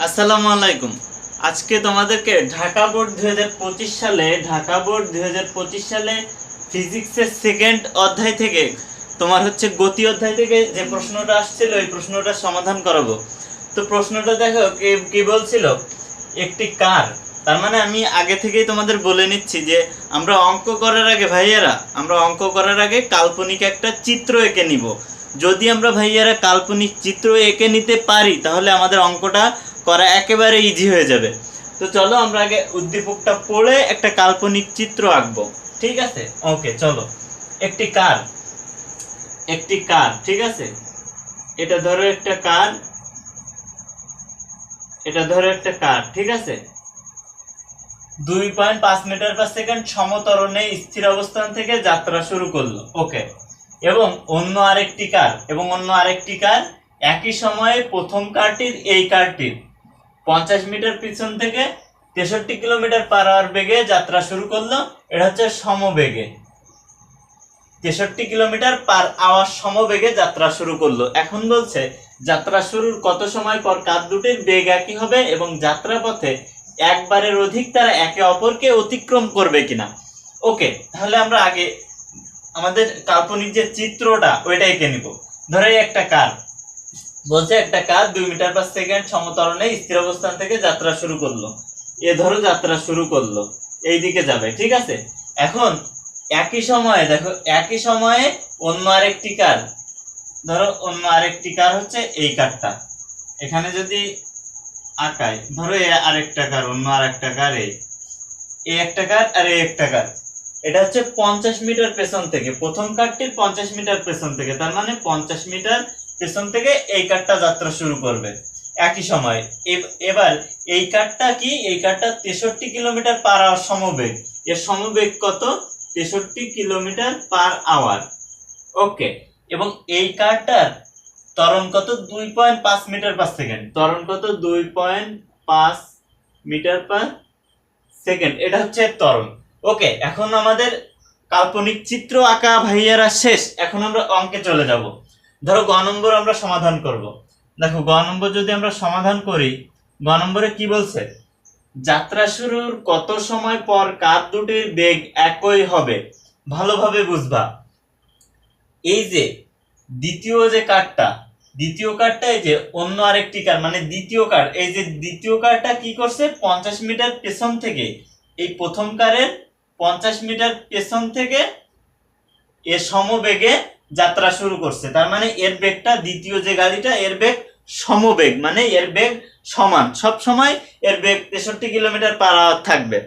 আসসালামু আলাইকুম। আজকে তোমাদেরকে ঢাকা বোর্ড 2025 সালে ফিজিক্সের সেকেন্ড অধ্যায় থেকে তোমার হচ্ছে গতি অধ্যায় থেকে যে প্রশ্নটা আসছিল ওই প্রশ্নটা সমাধান করাবো। তো প্রশ্নটা দেখো কি কি বলছিল, একটি কার। তার মানে আমি আগে থেকেই তোমাদের বলে নিচ্ছি যে আমরা অঙ্ক করার আগে ভাইয়ারা কাল্পনিক একটা চিত্র এঁকে নিব। যদি আমরা ভাইয়ারা কাল্পনিক চিত্র এঁকে নিতে পারি তাহলে আমাদের অঙ্কটা করা একেবারে ইজি হয়ে যাবে। তো চলো আমরা আগে উদ্দীপকটা পড়ে একটা কাল্পনিক চিত্র আঁকবো। ঠিক আছে, ওকে চলো। একটি কার, ঠিক আছে। এটা ধরো একটা কার, ঠিক আছে। 2.5 মিটার পার সেকেন্ড সমত্বরণে স্থির অবস্থান থেকে যাত্রা শুরু করলো। ওকে। এবং অন্য আরেকটি কার একই সময়ে প্রথম কারটির 50 মিটার পিছন থেকে 63 কিলোমিটার পার আওয়ার বেগে যাত্রা শুরু করলো। এটা হচ্ছে সমবেগে, 63 কিলোমিটার পার আওয়ার সমবেগে যাত্রা শুরু করলো। এখন বলছে যাত্রা শুরুর কত সময় পর কার দুটির বেগ একই হবে এবং যাত্রাপথে একবারের অধিক তারা একে অপরকে অতিক্রম করবে কিনা। ওকে, তাহলে আমরা আগে আমাদের কাল্পনিক যে চিত্রটা ওইটা এঁকে নিব। ধরো একটা কার বলছে, একটা কার 2 মিটার পার সেকেন্ড সমত্বরণে স্থির অবস্থান থেকে যাত্রা শুরু করলো। ধরো যাত্রা শুরু করলো, এই দিকে যাবে, ঠিক আছে। এখন একই সময়ে অন্য আরেকটি কার, ধরো অন্য আরেকটি কার হচ্ছে এই কারটা। এখানে যদি আঁকাই, ধরো আরেকটা কার, অন্য আরেকটা কার, এই একটা কার আর এই একটা কার। এটা হচ্ছে 50 মিটার পেছন থেকে, প্রথম কারটির 50 মিটার পেছন থেকে, তার মানে 50 মিটার পেছন থেকে এই কারটা যাত্রা শুরু করবে একই সময়। এবার এই কারটা কি, এই কারটা 63 কিলোমিটার পার আওয়ার সমবেগ। এর সমবেগ কত? 63 কিলোমিটার পার আওয়ার। ওকে। এবং এই কারটার ত্বরণ কত? 2.5 মিটার পার সেকেন্ড। ত্বরণ কত? 2.5 মিটার পার সেকেন্ড। এটা হচ্ছে ত্বরণ। ওকে, এখন আমাদের কাল্পনিক চিত্র আঁকা ভাইয়ারা শেষ। এখন আমরা অঙ্কে চলে যাব। ধরো গ নম্বর আমরা সমাধান করব। দেখো গ নম্বর যদি আমরা সমাধান করি, গ নম্বরে কি বলছে? যাত্রা শুরুর কত সময় পর কার দুটির বেগ একই হবে। ভালোভাবে বুঝবা। এই যে দ্বিতীয় কারটা এই যে অন্য আরেকটি কার, মানে দ্বিতীয় কার, এই যে দ্বিতীয় কারটা কি করছে? 50 মিটার পেছন থেকে, এই প্রথম কারের 50 মিটার পেছন থেকে এর সমবেগে যাত্রা শুরু করছে। তার মানে এর বেগটা, দ্বিতীয় যে গাড়িটা, এর বেগ সমবেগ, মানে এর বেগ সমান, সব সময় এর বেগ 63 কিলোমিটার পার আওয়ার থাকবে।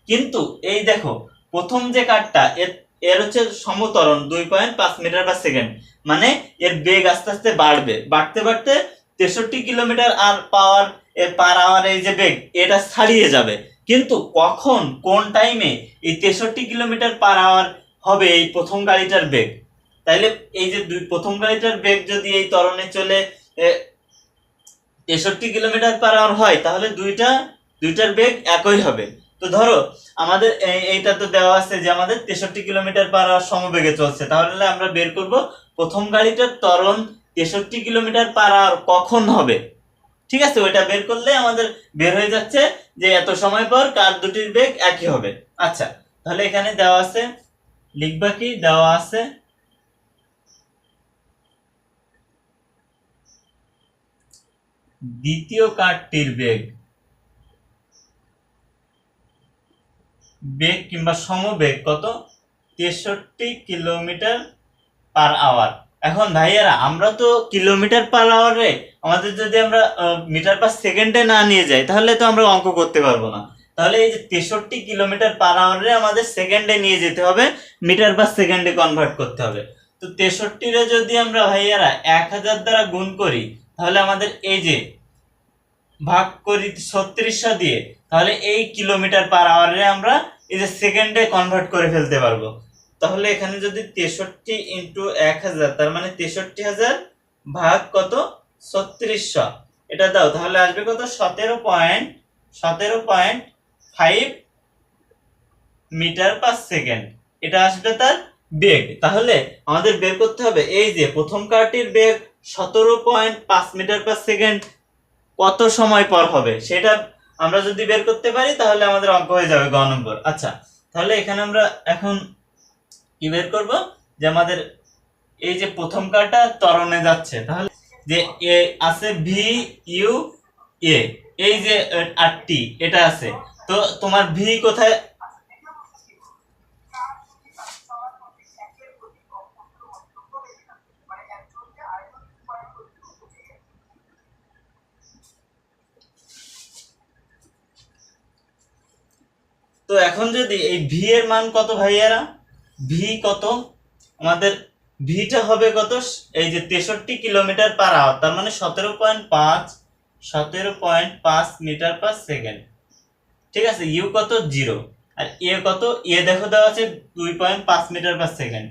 কিন্তু এই দেখো প্রথম যে কারটা, এর হচ্ছে সমত্বরণ 2.5 মিটার পার সেকেন্ড, মানে এর বেগ আস্তে আস্তে বাড়তে 63 কিলোমিটার আর পার আওয়ার এই যে বেগ, এটা ছাড়িয়ে যাবে। কিন্তু কখন, কোন টাইমে এই 63 কিলোমিটার পার আওয়ার হবে এই প্রথম গাড়িটার বেগ? তাইলে এই যে প্রথম গাড়িটার বেগ যদি এই ত্বরণে চলে 63 কিলোমিটার পার আওয়ার হয়, তাহলে দুইটার বেগ একই হবে। তো ধরো আমাদের এইটা তো দেওয়া আছে যে আমাদের 63 কিলোমিটার পার আওয়ার সমবেগে চলছে, তাহলে আমরা বের করব প্রথম গাড়িটার ত্বরণ 63 কিলোমিটার পার আওয়ার কখন হবে। ঠিক আছে, ওইটা বের করলে আমাদের বের হয়ে যাচ্ছে যে এত সময় পর কার দুটির বেগ একই হবে। আচ্ছা, তাহলে এখানে দেওয়া আছে, লিখবা কি দেওয়া আছে, দ্বিতীয় কারটির বেগ কিংবা সমবেগ কত? 63 কিলোমিটার পার আওয়ার। এখন ভাইয়ারা আমরা তো কিলোমিটার পার আওয়ারে, আমাদের যদি আমরা মিটার পার সেকেন্ডে না নিয়ে যাই তাহলে তো আমরা অঙ্ক করতে পারবো না। তাহলে এই যে 63 কিলোমিটার পার আওয়ারে আমাদের সেকেন্ডে নিয়ে যেতে হবে, মিটার পার সেকেন্ডে কনভার্ট করতে হবে। তো 63 রে যদি আমরা ভাইয়ারা 1000 দ্বারা গুণ করি, তাহলে আমাদের এই যে ভাগ করি 3600 দিয়ে, তাহলে এই কিলোমিটার পার আওয়ারে আমরা এই যে সেকেন্ডে কনভার্ট করে ফেলতে পারবো। তাহলে এখানে যদি 63 ইন্টু 1000, তার মানে 63,000 ভাগ কত? 3600, এটা দাও, তাহলে আসবে কত? 17.5 মিটার পার সেকেন্ড। এটা আসবে তার বেগ। তাহলে আমাদের বের করতে হবে এই যে প্রথম কারটির বেগ 17.5 মিটার পার সেকেন্ড, কত সময় পর হবে সেটা আমরা যদি বের করতে পারি তাহলে আমাদের অঙ্ক হয়ে যাবে গ নম্বর। আচ্ছা, তাহলে এখানে আমরা এখন কি বের করব, যে আমাদের এই যে প্রথম কারটা ত্বরণে যাচ্ছে, তাহলে যে এ আছে ভি ইউ এ, এই যে আর টি এটা আছে, তো তোমার ভি কোথায়, তো এখন যদি এই ভি এর মান কত ভাইয়ারা, ভি কত আমাদের, ভিটা হবে কত, এই যে 63 কিলোমিটার পার আওয়ার, তার মানে 17.5 মিটার পার সেকেন্ড। ঠিক আছে, ইউ কত 0, আর এ কত, এ দেখো দেওয়া আছে 2.5 metre per second,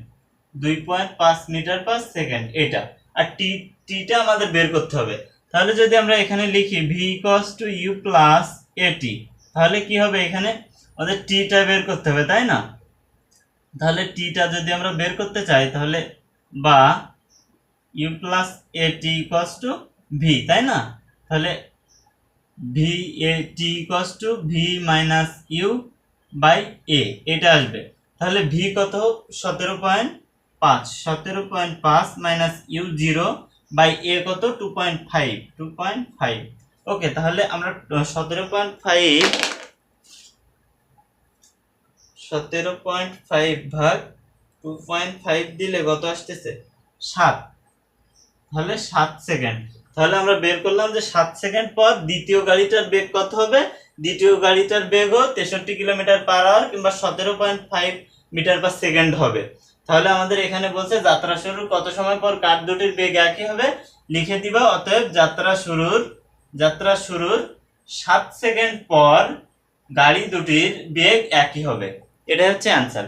2.5 metre per second এটা, আর টি, টিটা আমাদের বের করতে হবে। তাহলে যদি আমরা এখানে লিখি V equals to U plus AT, তাহলে কি হবে, এখানে আমাদের টিটা বের করতে হবে, তাই না? তাহলে টিটা যদি আমরা বের করতে চাই তাহলে, বা u plus at equals to v, তাই না? তাহলে v a t equals to v minus u by a, এটা আসবে। তাহলে ভি কত, 17.5 মাইনাস ইউ 0 বাই এ কত 2.5। ওকে, তাহলে আমরা 17.5 ভাগ 2.5 দিলে কত আসতেছে, 7, তাহলে 7 সেকেন্ড। তাহলে আমরা বের করলাম যে 7 সেকেন্ড পর দ্বিতীয় গাড়িটার বেগ কত হবে, দ্বিতীয় গাড়িটার বেগ 63 কিলোমিটার পার আওয়ার কিংবা 17.5 মিটার পার সেকেন্ড হবে। তাহলে আমাদের এখানে বলছে যাত্রা শুরুর কত সময় পর কার দুটির বেগ একই হবে, লিখে দিবা অতএব যাত্রা শুরুর 7 সেকেন্ড পর গাড়ি দুটির বেগ একই হবে। এটা হচ্ছে অ্যান্সার।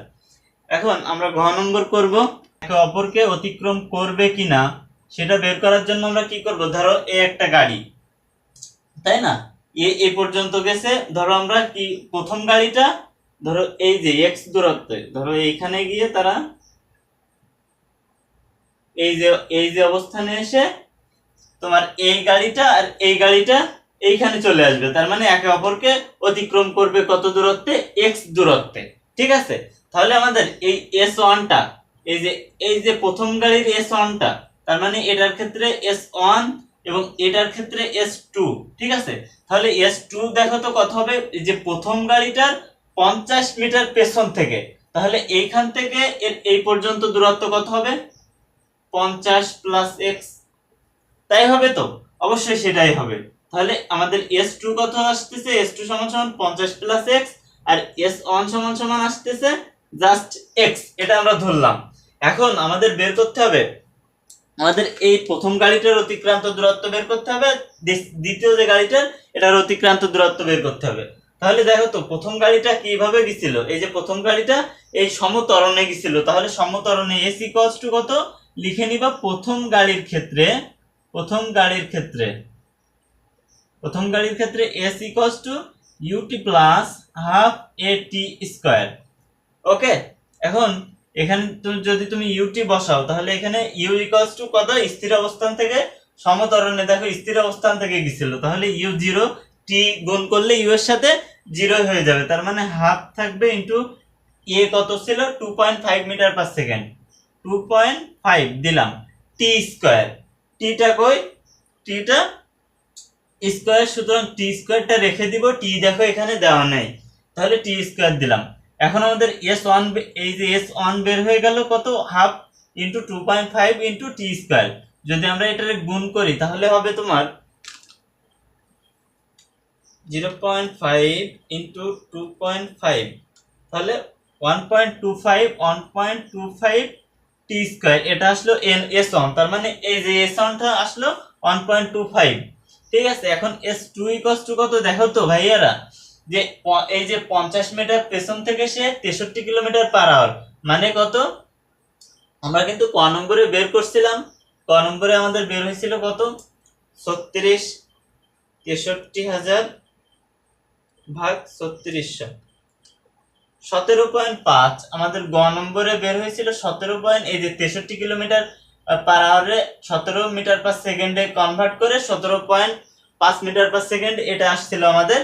এখন আমরা ঘ নম্বর করব, একে অপরকে অতিক্রম করবে কিনা সেটা বের করার জন্য আমরা কি করব, ধরো এ একটা গাড়ি, তাই না, এই পর্যন্ত গেছে, ধরো আমরা কি প্রথম গাড়িটা ধরো এই যে এক্স দূরত্বে, ধরো এইখানে গিয়ে তারা এই যে অবস্থানে এসে তোমার এই গাড়িটা আর এই গাড়িটা এইখানে চলে আসবে, তার মানে একে অপরকে অতিক্রম করবে কত দূরত্বে, এক্স দূরত্বে। ঠিক আছে, তাহলে আমাদের এই S1টা, এই যে প্রথম গাড়ির S1টা, তার মানে এটার ক্ষেত্রে S1 এবং এটার ক্ষেত্রে S2। ঠিক আছে, তাহলে S2 দেখো তো কত হবে, এই যে প্রথম গাড়িটার 50 মিটার পেছন থেকে, তাহলে এইখান থেকে এই পর্যন্ত দূরত্ব কত হবে, 50 প্লাস এক্স, তাই হবে তো, অবশ্যই সেটাই হবে। তাহলে আমাদের S2 কত আসতেছে, S2 সমান সমান 50 প্লাস x, আর S1 সমান সমান আসতেছে জাস্ট x, এটা আমরা ধরলাম। এখন আমাদের বের করতে হবে, আমাদের এই প্রথম গাড়িটার অতিক্রান্ত দূরত্ব বের করতে হবে, দ্বিতীয় যে গাড়িটার এটার অতিক্রান্ত দূরত্ব বের করতে হবে। তাহলে দেখো তো প্রথম গাড়িটা কিভাবে গিয়েছিল, এই যে প্রথম গাড়িটা এই সমত্বরণে গিয়েছিল, তাহলে সমত্বরণে s ইকুয়ালস টু কত লিখে নিবা, প্রথম গাড়ির ক্ষেত্রে s equals to ut plus half at square. Okay, এখন এখানে যদি তুমি ut বসাও তাহলে এখানে u ইকুয়ালস টু কত, স্থির অবস্থান থেকে সমত্বরণে দেখো স্থির অবস্থান থেকে গিয়েছিল, তাহলে u0 t গুণ করলে u এর সাথে 0 হয়ে যাবে, তার মানে হাফ থাকবে ইনটু a কত ছিল 2.5 মিটার পার সেকেন্ড, 2.5 দিলাম, t স্কয়ার, টিটা কই, টিটা স্কয়ার, সুতরাং টি স্কয়ারটা রেখে দিব, টি দেখো এখানে দেওয়া নেই, তাহলে টি স্কয়ার দিলাম। এখন আমাদের S1, এই যে S1 বের হয়ে গেল কত, হাফ ইনটু 2.5 ইনটু টি স্কয়ার, যদি আমরা এটারে গুণ করি তাহলে হবে তোমার 0.5 ইনটু 2.5, তাহলে 1.25 টি স্কয়ার, এটা আসলো S1, তার মানে এই যে S1টা আসলো 1.25। ঠিক আছে, এখন S2 ইকুয়ালস টু কত দেখো তো ভাইয়ারা, যে এই যে 50 মিটার পেছন থেকে সে 63 কিলোমিটার পার আওয়ার, মানে কত, আমরা কিন্তু ক নম্বরে বের করছিলাম, ক নম্বরে আমাদের বের হয়েছিল কত, 63,000 ভাগ 3600, 17.5, আমাদের গ নম্বরে বের হয়েছিল 17 এই যে 63 কিলোমিটার পার আওয়ারে 17 মিটার পার সেকেন্ডে কনভার্ট করে 5 মিটার/সেকেন্ড এটা আসছিল আমাদের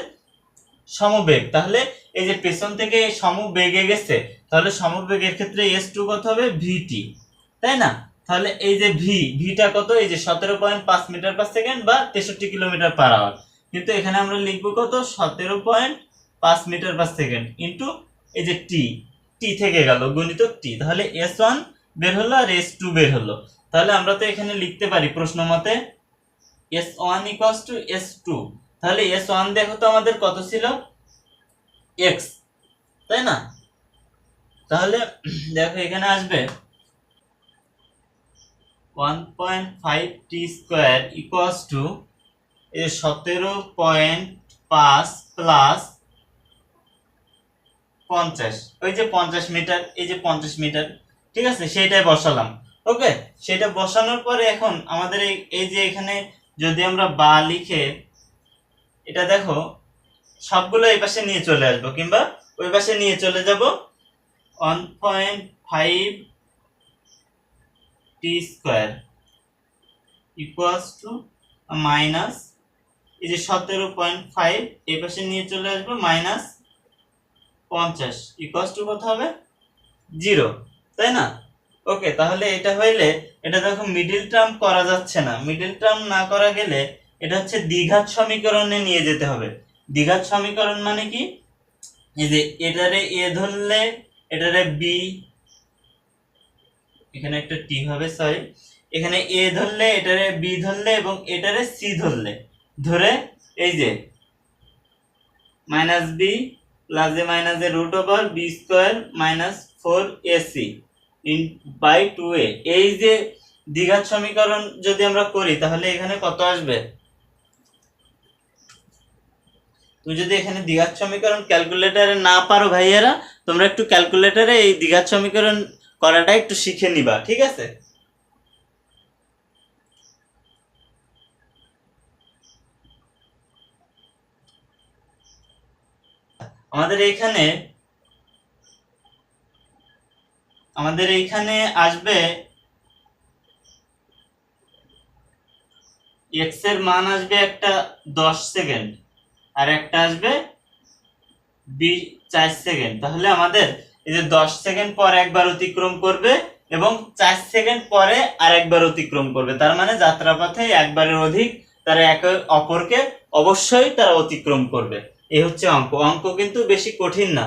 সমবেগ। তাহলে এই যে পেছন থেকে সমবেগে গেছে, তাহলে সমবেগের ক্ষেত্রে s2 কত হবে vt, তাই না? তাহলে এই যে ভিটা কত, এই যে 17.5 মিটার/সেকেন্ড বা 63 কিলোমিটার/আওয়ার। কিন্তু এখানে আমরা লিখবো কত, 17.5 মিটার/সেকেন্ড ইনটু এই যে টি থেকে গেল গুণিতক টি। তাহলে s1 বের হলো আর s2 বের হলো। তাহলে আমরা তো এখানে লিখতে পারি প্রশ্ন মতে s1 = s2। তাহলে s1 দেখো তো আমাদের কত ছিল, x, তাই না? তাহলে দেখো এখানে আসবে 1.5t² = 17.5 প্লাস 50, ওই যে 50 মিটার, এই যে 50 মিটার, ঠিক আছে, সেইটাই বসালাম। ওকে, সেটা বসানোর পরে এখন আমাদের এই যে এখানে যদি আমরা বা লিখে এটা দেখো সবগুলো এই পাশে নিয়ে চলে আসবো কিংবা ওই পাশে নিয়ে চলে যাব। 1.5t² মাইনাস এই যে 17.5 এই পাশে নিয়ে চলে আসবো মাইনাস 50 কত হবে 0, তাই না? ওকে, তাহলে এটা হইলে এটা দেখো মিডল টার্ম করা যাচ্ছে না। মিডল টার্ম না করা গেলে এটা হচ্ছে দ্বিঘাত সমীকরণে নিয়ে যেতে হবে। দ্বিঘাত সমীকরণ মানে কি, এই যে এটারে a ধরলে এটারে b, এখানে একটা t হবে, সরি, এখানে a ধরলে এটারে b ধরলে এবং এটারে c ধরলে, ধরে এই যে -b plus a minus a √b² - 4ac by 2a। এই যে দ্বিঘাত সমীকরণ যদি আমরা করি তাহলে এখানে কত আসবে, তুমি যদি এখানে দ্বিঘাত সমীকরণ ক্যালকুলেটরে না পারো ভাইয়েরা, তোমরা একটু ক্যালকুলেটরে এই দ্বিঘাত সমীকরণ করাটা একটু শিখে নিবা, ঠিক আছে? আমাদের এইখানে আসবে x এর মান আসবে একটা 10 সেকেন্ড আর একটা আসবে 4 সেকেন্ড। তাহলে আমাদের এই যে 10 সেকেন্ড পর একবার অতিক্রম করবে এবং 4 সেকেন্ড পরে আরেকবার অতিক্রম করবে, তার মানে যাত্রাপথে একবারের অধিক তারা একে অপরকে অবশ্যই তারা অতিক্রম করবে। এই হচ্ছে অঙ্ক। অঙ্ক কিন্তু বেশি কঠিন না।